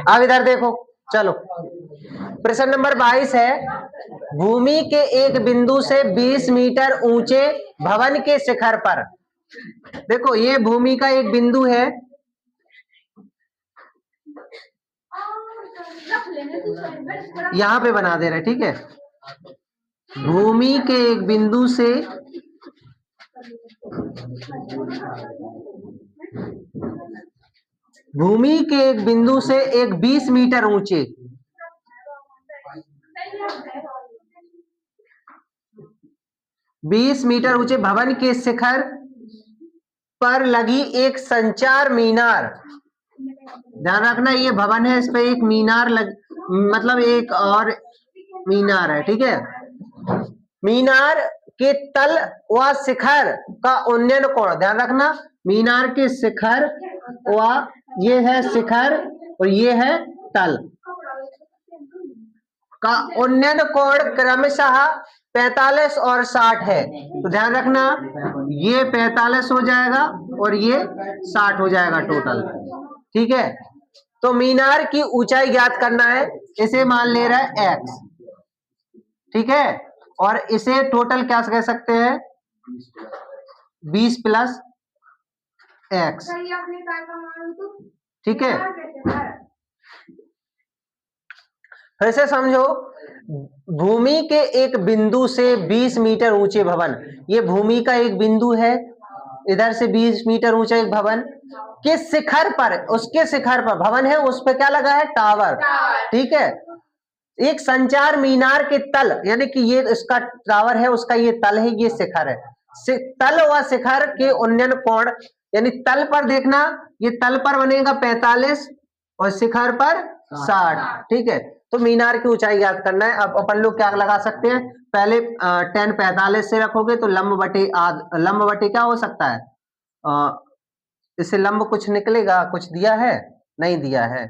अब इधर देखो, चलो प्रश्न नंबर 22 है, भूमि के एक बिंदु से 20 मीटर ऊंचे भवन के शिखर पर, देखो ये भूमि का एक बिंदु है, यहां पे बना दे रहे, ठीक है, भूमि के एक बिंदु से भूमि के एक बिंदु से एक 20 मीटर ऊंचे 20 मीटर ऊंचे भवन के शिखर पर लगी एक संचार मीनार, ध्यान रखना ये भवन है, इस पे एक मीनार मतलब एक और मीनार है, ठीक है, मीनार के तल व शिखर का उन्नयन कोण, ध्यान रखना मीनार के शिखर व ये है शिखर और ये है तल का उन्नयन कोण क्रमशः 45 और 60 है, तो ध्यान रखना ये 45 हो जाएगा और ये 60 हो जाएगा टोटल, ठीक है। तो मीनार की ऊंचाई ज्ञात करना है, इसे मान ले रहा है x, ठीक है, और इसे टोटल क्या कह सकते हैं 20 प्लस x, ठीक है। फिर से समझो, भूमि के एक बिंदु से 20 मीटर ऊंचे भवन, ये भूमि का एक बिंदु है, इधर से 20 मीटर ऊंचा एक भवन के शिखर पर, उसके शिखर पर भवन है, उस पर क्या लगा है टावर, ठीक है, एक संचार मीनार के तल, यानी कि ये इसका टावर है, उसका ये तल है, ये शिखर है, तल व शिखर के उन्नयन कोण, यानी तल पर देखना ये तल पर बनेगा 45 और शिखर पर 60, ठीक है। तो मीनार की ऊंचाई याद करना है। अब अपन लोग क्या लगा सकते हैं, पहले 10 45 से रखोगे तो लंब बटे क्या हो सकता है, इससे लंब कुछ निकलेगा, कुछ दिया है नहीं दिया है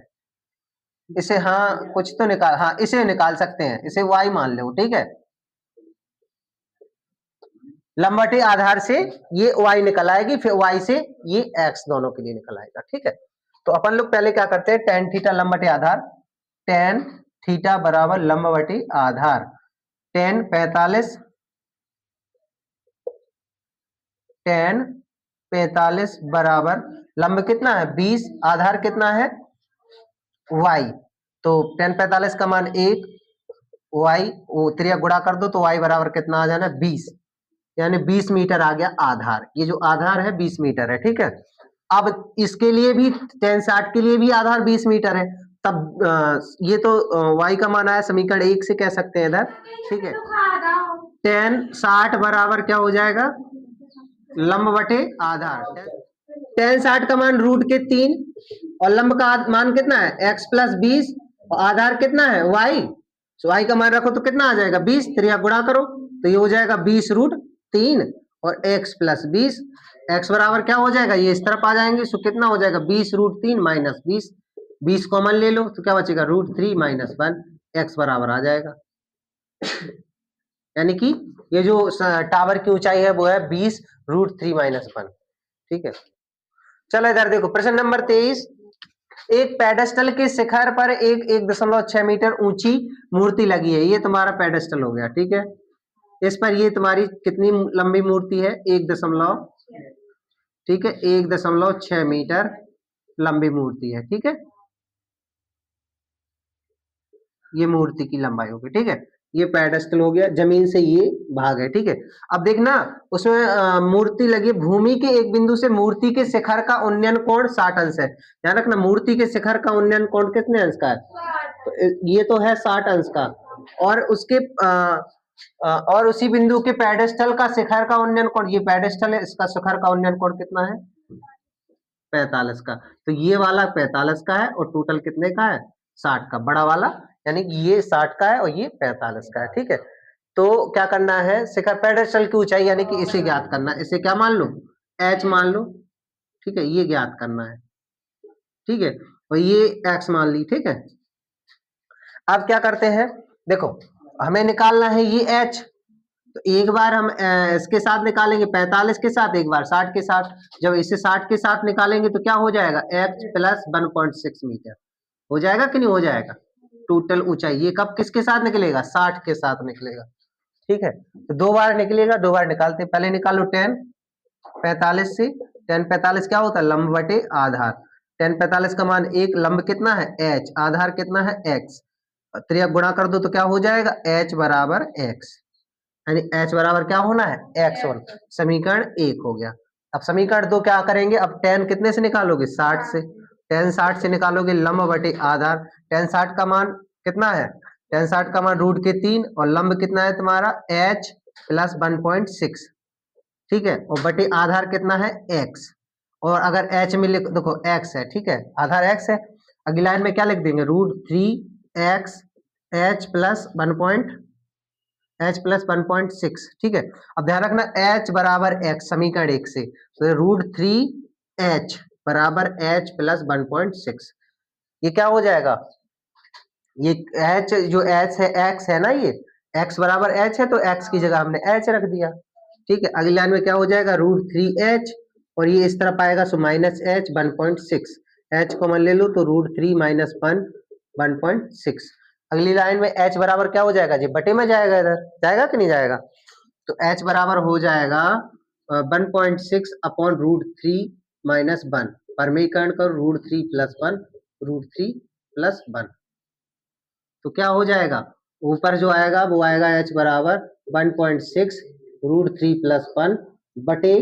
इसे, हाँ कुछ तो निकाल, हाँ इसे निकाल सकते हैं, इसे y मान लो, ठीक है, लंब बटे आधार से ये y निकल आएगी, फिर y से ये x दोनों के लिए निकल आएगा, ठीक है। तो अपन लोग पहले क्या करते हैं, tan थीटा लंब बटे आधार, tan थीटा बराबर लंब बटे आधार, tan 45 बराबर लंब कितना है 20, आधार कितना है y, तो tan 45 का मान 1, y वो त्रिया गुणा कर दो तो y बराबर कितना आ जाना 20, यानी 20 मीटर आ गया आधार, ये जो आधार है 20 मीटर है, ठीक है। अब इसके लिए भी tan 60 के लिए भी आधार 20 मीटर है, तब ये तो y का मान आया समीकरण 1 से कह सकते हैं इधर, ठीक है, tan 60 बराबर क्या हो जाएगा लंब बटे आधार, tan 60 का मान √3 और लंब का मान कितना है x प्लस 20 और आधार कितना है y, तो y का मान रखो तो कितना आ जाएगा 20, त्रिया गुणा करो तो ये हो जाएगा 20√3 और x प्लस 20, x बराबर क्या हो जाएगा, ये इस तरफ आ जाएंगे, सो कितना हो जाएगा 20√3 माइनस 20, 20 कॉमन ले लो तो क्या बचेगा √3 माइनस 1, x बराबर आ जाएगा, यानी कि ये जो टावर की ऊंचाई है वो है 20√3 माइनस 1, ठीक है। चलो इधर देखो प्रश्न नंबर 23, एक पेडेस्टल के शिखर पर एक 1.6 मीटर ऊंची मूर्ति लगी है, ये तुम्हारा पेडेस्टल हो गया, ठीक है, इस पर ये तुम्हारी कितनी लंबी मूर्ति है 1, ठीक है 1.6 मीटर लंबी मूर्ति है, ठीक है, ये मूर्ति की लंबाई होगी, ठीक है, ये पेडेस्टल हो गया, जमीन से ये भाग है, ठीक है। अब देखना उसमें मूर्ति लगी, भूमि के एक बिंदु से मूर्ति के शिखर का उन्नयन कोण 60 अंश है, ध्यान रखना मूर्ति के शिखर का उन्नयन कोण कितने अंश का है, तो ये तो है 60 अंश का, और उसके और उसी बिंदु के पेडेस्टल का शिखर का उन्नयन कोण, ये पेडेस्टल है, इसका शिखर का उन्नयन कोण कितना है 45 का, तो ये वाला 45 का है और टोटल कितने का है 60 का, बड़ा वाला, यानी कि ये 60 का है और ये 45 का है, ठीक है। तो क्या करना है, शिखर पेडेस्टल की ऊंचाई यानी कि इसे ज्ञात करना है, इसे क्या मान लो h मान लो, ठीक है, ये ज्ञात करना है, ठीक है, और ये x मान ली, ठीक है। अब क्या करते हैं, देखो हमें निकालना है ये h, तो एक बार हम इसके साथ निकालेंगे 45 के साथ, एक बार 60 के साथ। जब इसे 60 के साथ निकालेंगे तो क्या हो जाएगा, x प्लस 1.6 मीटर हो जाएगा कि नहीं हो जाएगा। टोटल ऊंचाई ये कब किसके साथ निकलेगा, 60 के साथ निकलेगा। ठीक है, तो दो बार निकलेगा, दो बार निकालते हैं। पहले निकालो 10 45 से, 10 45 क्या होता है, लंब बटे आधार। 10 45 का मान 1, लंब कितना है h, आधार कितना है x, त्रिया गुणा कर दो तो क्या हो जाएगा, h बराबर x, यानी h बराबर क्या होना है, x1। समीकरण 1 हो गया। अब समीकरण 2 क्या करेंगे, अब 10 कितने से निकालोगे, 60 से। 10 60 से निकालोगे लंब बटे आधार। 10 60 का मान कितना है, 10 60 का मान रूट के 3 और लंब कितना है तुम्हारा h प्लस 1.6। ठीक है, और बटे आधार कितना है x, और अगर h में लिख देखो x है, ठीक है, आधार x है। अगली लाइन में क्या लिख देंगे, रूट 3x h प्लस 1.6। ठीक है, अब ध्यान रखना h बराबर x, समीकरण 1 से, तो रूट 3h बराबर h प्लस 1.6। ये क्या हो जाएगा, ये h जो h है x है ना, ये x बराबर h है, तो x की जगह हमने h रख दिया। ठीक है, अगली लाइन में क्या हो जाएगा, रूट 3h, और ये इस तरफ आएगा so minus h 1.6, h common ले लो तो रूट 3 माइनस 1.6। अगली लाइन में h बराबर क्या हो जाएगा जी, बटे में जाएगा, इधर जाएगा कि नहीं जाएगा, तो h बराबर हो जाएगा 1.6 अपॉन रूट 3 माइनस 1, परमीकरण करो रूट 3 प्लस 1, रूट 3 प्लस 1, तो क्या हो जाएगा, ऊपर जो आएगा वो आएगा h बराबर 1.6 रूट 3 प्लस 1 बटे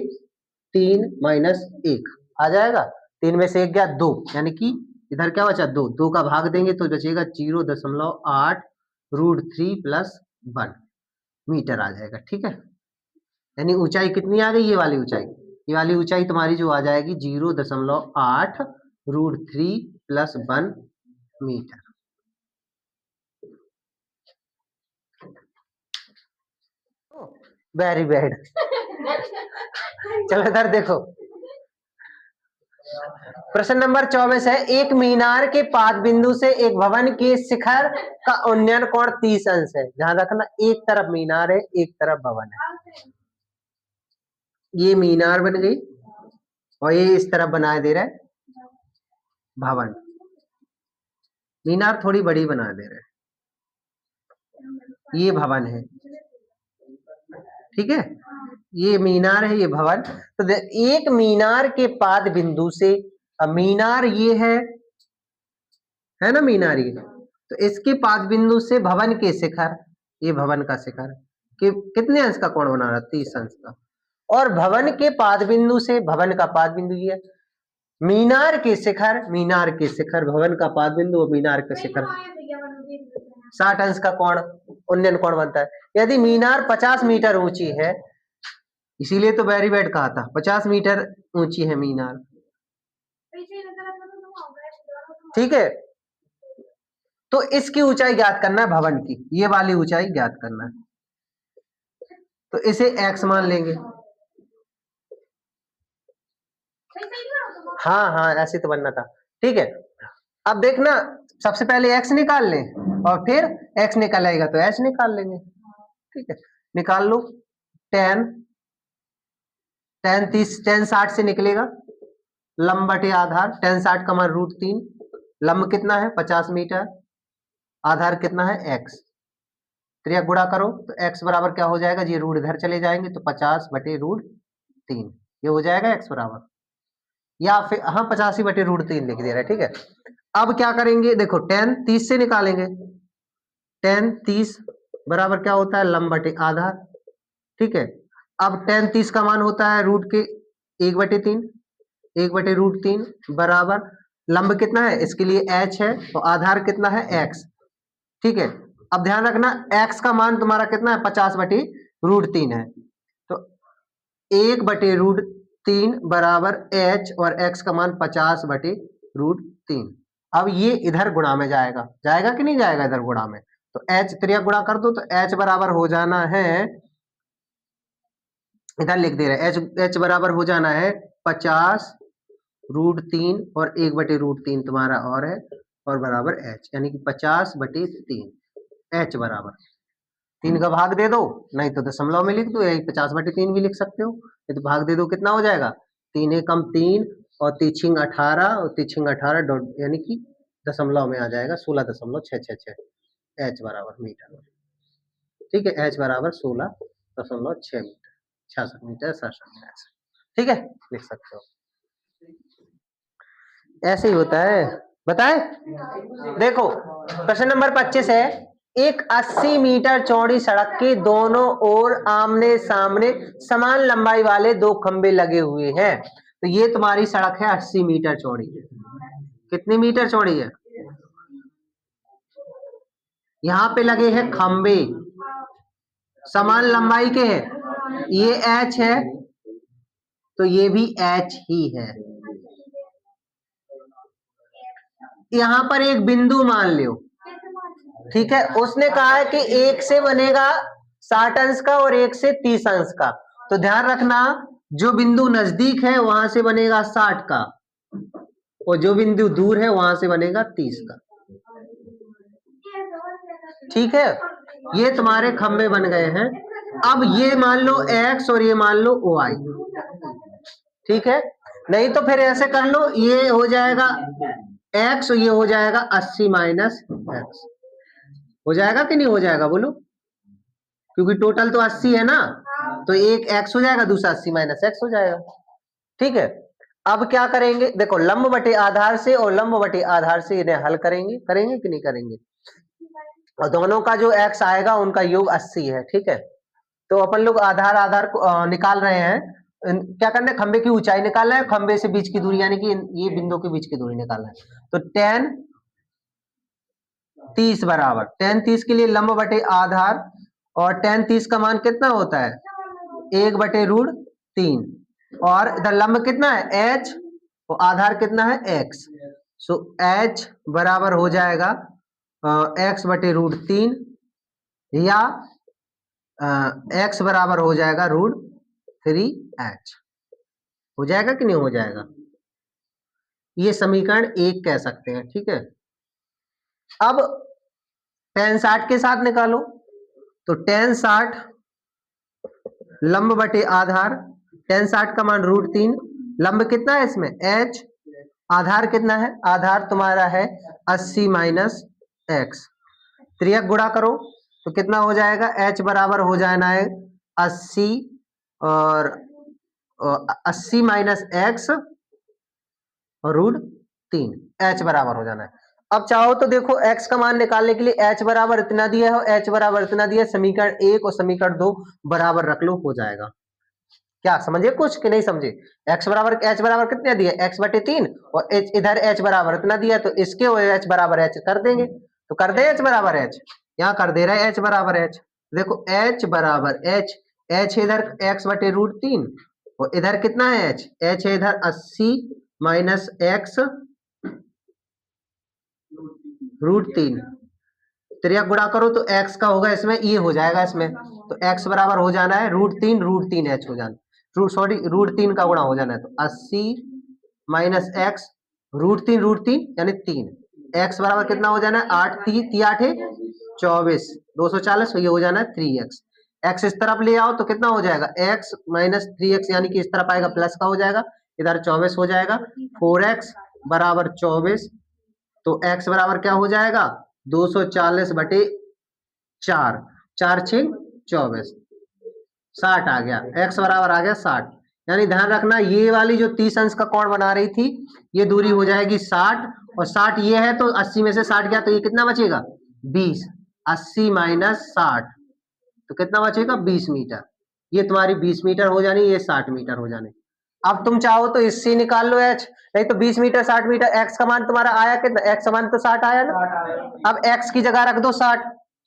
3 माइनस 1 आ जाएगा। 3 में से 1 गया 2, यानी कि इधर क्या बचा, 2, 2 का भाग देंगे तो बचेगा 0.8 रूट 3 प्लस 1 मीटर आ जाएगा। ठीक है, यानी ऊंचाई कितनी आ गई, ये वाली ऊंचाई, ये वाली ऊंचाई तुम्हारी जो आ जाएगी 0.8 root 3 plus 1 metre. Very bad. चलो इधर देखो, प्रश्न नंबर 24 है, एक मीनार के पाद बिंदु से एक भवन के शिखर का उन्नयन कोण 30 अंश है। ध्यान रखना, एक तरफ मीनार है, एक तरफ भवन है। ये मीनार बन गई और ये इस तरफ बना दे रहा है भवन। मीनार थोड़ी बड़ी बना दे रहा है, ये भवन है। ठीक है, ये मीनार है, ये भवन। तो एक मीनार के पाद बिंदु से, अब मीनार ये है ना, मीनार ये, तो इसके पाद बिंदु से भवन के शिखर, ये भवन का शिखर कि कितने अंश का कोण बना रहा, 30 अंश का। और भवन के पाद बिंदु से, भवन का पाद बिंदु ये मीनार के शिखर, मीनार के शिखर, भवन का पाद बिंदु और मीनार के शिखर 60 अंश का कोण उन्नयन कोण बनता है। यदि मीनार 50 मीटर ऊंची है, इसीलिए तो बैरीबेड कहा था, 50 मीटर ऊंची है मीनार। ठीक है, तो इसकी ऊंचाई ज्ञात करना है भवन की, ये वाली ऊंचाई ज्ञात करना है, तो इसे x मान लेंगे। हाँ हाँ, ऐसे तो बनना था। ठीक है, अब देखना, सबसे पहले x निकाल लें और फिर x निकल आएगा तो h निकाल लेंगे। ठीक है, निकाल लो। 10 10 60 से निकलेगा, लंब बटे आधार, 10 60 का मान रूट 3, लंब कितना है 50 मीटर, आधार कितना है x, त्रिया गुणा करो तो x बराबर क्या हो जाएगा जी, रूट इधर चले जाएंगे तो 50 बटे रूट 3, ये हो जाएगा x बराबर, या फिर हाँ 85 बटे रूट 3 लिख दे रहा है। ठीक है, अब क्या करेंगे, देखो 10 30 से निकालेंगे, 10 30 बराबर क्या होता है, लंब बटे आधार। ठीक है, अब 10 30 का मान होता है रूट के 1/3, 1/√3 बराबर लंब कितना है, इसके लिए h है और आधार कितना है x। ठीक है, अब ध्यान रखना x का मान तुम्हारा कितना है, 50/√3 है, तो 1/√3 बराबर h और x का मान 50/√3। अब ये इधर गुणा में जाएगा, जाएगा कि नहीं जाएगा इधर गुणा में, तो h त्रिया गुणा कर दो तो h बराबर हो जाना है, इधर लिख दे रहे हैं h बराबर हो जाना है 50√3 और 1/√3 तुम्हारा और है, और बराबर h, यानी कि 50/3 h बराबर 3 का भाग दे दो, नहीं तो दशमलव में लिख दो, यही 50/3 भी लिख सकते हो। ये तो भाग दे दो, कितना हो जाएगा 3 एकम 3 और तीछिंग 18 और तीछिंग 18 यानी कि दशमलव में आ जाएगा 16.666 एच बराबर मीटर। ठीक है, एच बराबर 16.6 मीटर, 66 मीटर 67 मीटर। ठीक है, लिख सकते हो, ऐसे ही होता है। बताए, देखो प्रश्न नंबर 25 है, एक 80 मीटर चौड़ी सड़क के दोनों ओर आमने सामने समान लंबाई वाले 2 खंबे लगे हुए हैं। तो ये तुम्हारी सड़क है 80 मीटर चौड़ी। कितनी मीटर चौड़ी है? यहाँ पे लगे हैं खंबे, समान लंबाई के हैं, ये एच है तो ये भी एच ही है। यहां पर एक बिंदु मान लो, ठीक है, उसने कहा है कि एक से बनेगा 60 अंश का और एक से 30 अंश का। तो ध्यान रखना, जो बिंदु नजदीक है वहां से बनेगा 60 का और जो बिंदु दूर है वहां से बनेगा 30 का। ठीक है, ये तुम्हारे खंबे बन गए हैं। अब ये मान लो x और ये मान लो y। ठीक है, नहीं तो फिर ऐसे कर लो, ये हो जाएगा x और ये हो जाएगा 80 माइनस x। हो जाएगा कि नहीं हो जाएगा बोलो? क्योंकि टोटल तो 80 है ना, तो एक x हो जाएगा, दूसरा 80 माइनस x हो जाएगा। ठीक है, अब क्या करेंगे, देखो लंब बटे आधार से और लंब बटे आधार से इन्हें हल करेंगे, करेंगे कि नहीं करेंगे? और दोनों का जो x आएगा उनका योग 80 है। ठीक है, तो अपन लोग आधार आधार को निकाल रहे हैं। क्या करना है, खंबे की ऊंचाई निकालना है, खंबे से बीच की दूरी यानी कि ये बिंदु के बीच की दूरी निकालना है। तो tan 30 बराबर, tan 30 के लिए लंब बटे आधार, और tan 30 का मान कितना होता है 1/√3, और इधर लंब कितना है h और आधार कितना है x। सो h बराबर हो जाएगा x/√3 या x बराबर हो जाएगा √3h। हो जाएगा कि नहीं हो जाएगा? ये समीकरण 1 कह सकते हैं। ठीक है, अब tan 60 के साथ निकालो, तो tan 60 लंब बटे आधार, tan 60 का मान √3, लंब कितना है इसमें h, आधार कितना है, आधार तुम्हारा है 80 माइनस x। त्रियक गुणा करो तो कितना हो जाएगा, h बराबर हो जाना है 80 और 80 माइनस x और √3, h बराबर हो जाना है। अब चाहो तो देखो x का मान निकालने के लिए h बराबर इतना दिया है, h बराबर इतना दिया, समीकरण 1 और समीकरण 2 बराबर रख लो, हो जाएगा। क्या समझे कुछ कि नहीं समझे? x बराबर h बराबर कितना दिया, x/3 और h इधर h बराबर इतना दिया, तो इसके और h बराबर h कर देंगे, तो कर दे h बराबर h, यहाँ कर दे रहे h बराबर h। देखो h बराबर h, h इधर x/√3 और इधर कितना है h, h है इधर 80 माइनस x √3, त्रियक गुणा करो तो x का होगा इसमें, ये हो जाएगा इसमें, तो x बराबर हो जाना है √3 हो जाना, √3 का गुणा हो जाना है, तो 80 माइनस x √3 यानी 3, x बराबर कितना हो जाना है 8 3 8 24 240, ये हो जाना है 3x। x इस तरफ ले आओ तो कितना हो जाएगा, x माइनस 3x यानी कि इस तरफ आएगा प्लस का हो जाएगा, इधर 24 हो जाएगा, 4x बराबर 24, तो x बराबर क्या हो जाएगा 240/4, 4×6 24, 60 आ गया, x बराबर आ गया 60। यानी ध्यान रखना, ये वाली जो 30 अंश का कोण बना रही थी ये दूरी हो जाएगी 60, और 60 ये है तो 80 में से 60 गया तो ये कितना बचेगा 20, 80 माइनस 60 तो कितना बचेगा 20 मीटर। ये तुम्हारी 20 मीटर हो जानी, ये 60 मीटर हो जाने। अब तुम चाहो तो इससे निकाल लो h, नहीं तो 20 मीटर 60 मीटर, x का मान तुम्हारा आया कितना, x का मान तो 60 आया ना, अब x की जगह रख दो 60,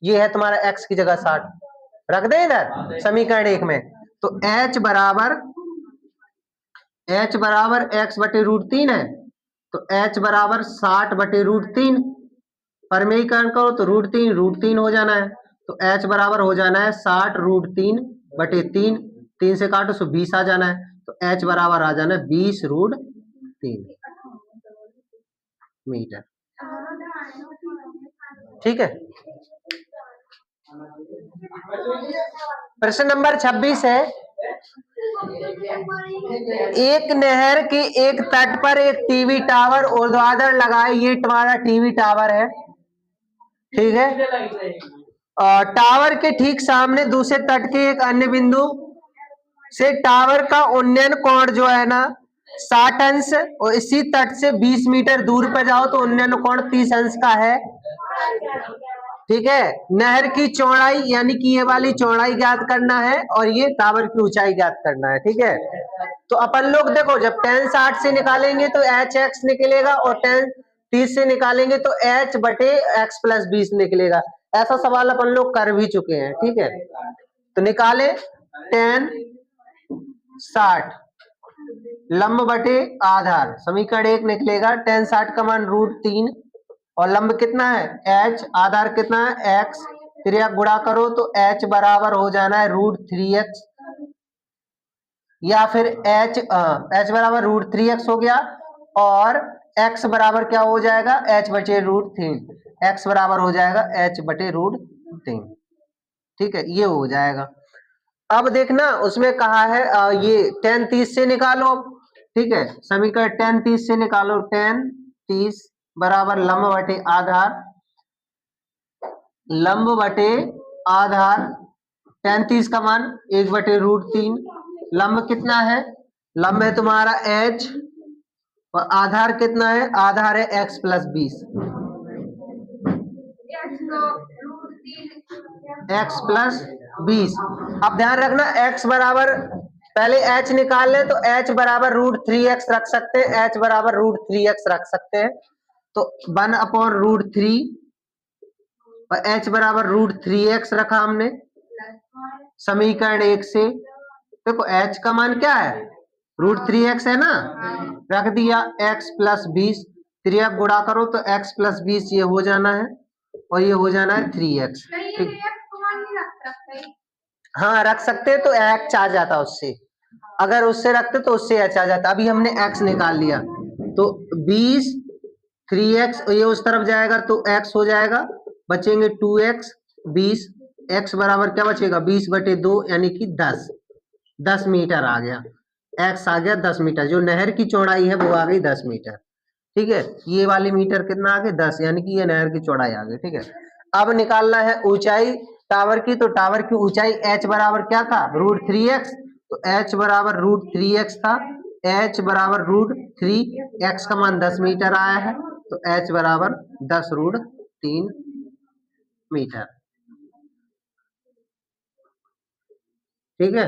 ये है तुम्हारा x की जगह 60 रख दे इधर समीकरण 1 में, तो h बराबर x/√3 है, तो h बराबर 60/√3, परमेयीकरण करो तो √3 हो जाना है, तो h बराबर हो जाना है 60√3/3, 3 से काटो तो 20 आ जाना है, तो h बराबर आ जाना है 20√3 मीटर। ठीक है, प्रश्न नंबर 26 है, एक नहर के एक तट पर एक टीवी टावर ऊर्ध्वाधर लगाए, ये तुम्हारा टीवी टावर है, ठीक है। टावर के ठीक सामने दूसरे तट के एक अन्य बिंदु से टावर का उन्नयन कोण जो है ना 60 अंश, और इसी तट से 20 मीटर दूर पर जाओ तो उन्नयन कोण 30 अंश का है, ठीक है। नहर की चौड़ाई यानी कि ये वाली चौड़ाई ज्ञात करना है और ये टावर की ऊंचाई ज्ञात करना है, ठीक है। तो अपन लोग देखो, जब tan 60 से निकालेंगे तो एच एक्स निकलेगा और tan 30 से निकालेंगे तो एच बटे एक्स प्लस 20 निकलेगा। ऐसा सवाल अपन लोग कर भी चुके हैं, ठीक है। तो निकाले tan 60 लंब बटे आधार, समीकरण 1 निकलेगा। tan 60 का मान √3 और लंब कितना है h, आधार कितना है x, त्रिज्या गुणा करो तो h बराबर हो जाना है √3x, या फिर h बराबर √3x हो गया और x बराबर क्या हो जाएगा h बटे √3, x बराबर हो जाएगा h बटे √3, ठीक है, ये हो जाएगा। अब देखना उसमें कहा है ये tan 30 से निकालो, ठीक है। समीकरण tan 30 से निकालो, tan 30 बराबर लंब बटे आधार, लंब बटे आधार, tan 30 का मान 1 बटे √3, लंब कितना है, लंब है तुम्हारा h और आधार कितना है, आधार है x प्लस 20, x प्लस 20। अब ध्यान रखना x बराबर, पहले h निकाल ले तो h बराबर √3x रख सकते हैं, h बराबर √3x रख सकते हैं, तो 1/√3 और h बराबर √3x रखा हमने समीकरण 1 से। देखो h का मान क्या है √3x है ना, रख दिया, x प्लस 20, त्रिज्या गुणा करो तो x प्लस 20 ये हो जाना है और ये हो जाना है 3x, ठीक। हाँ रख सकते तो x आ जाता उससे, अगर उससे रखते तो उससे h आ जाता। अभी हमने x निकाल लिया तो 20 3x, ये उस तरफ जाएगा तो x हो जाएगा, बचेंगे 2x 20, x बराबर क्या बचेगा 20 बटे 2 यानी कि 10 मीटर आ गया, x आ गया 10 मीटर, जो नहर की चौड़ाई है वो आ गई 10 मीटर, ठीक है। ये वाली मीटर कितना आ गया 10, यानी कि ये नहर की चौड़ाई आ गई, ठीक है। अब निकालना है ऊंचाई टावर की, तो टावर की ऊंचाई h बराबर क्या था √3x, तो h बराबर √3x था, h बराबर √3x का मान 10 मीटर आया है, तो h बराबर 10√3 मीटर, ठीक है।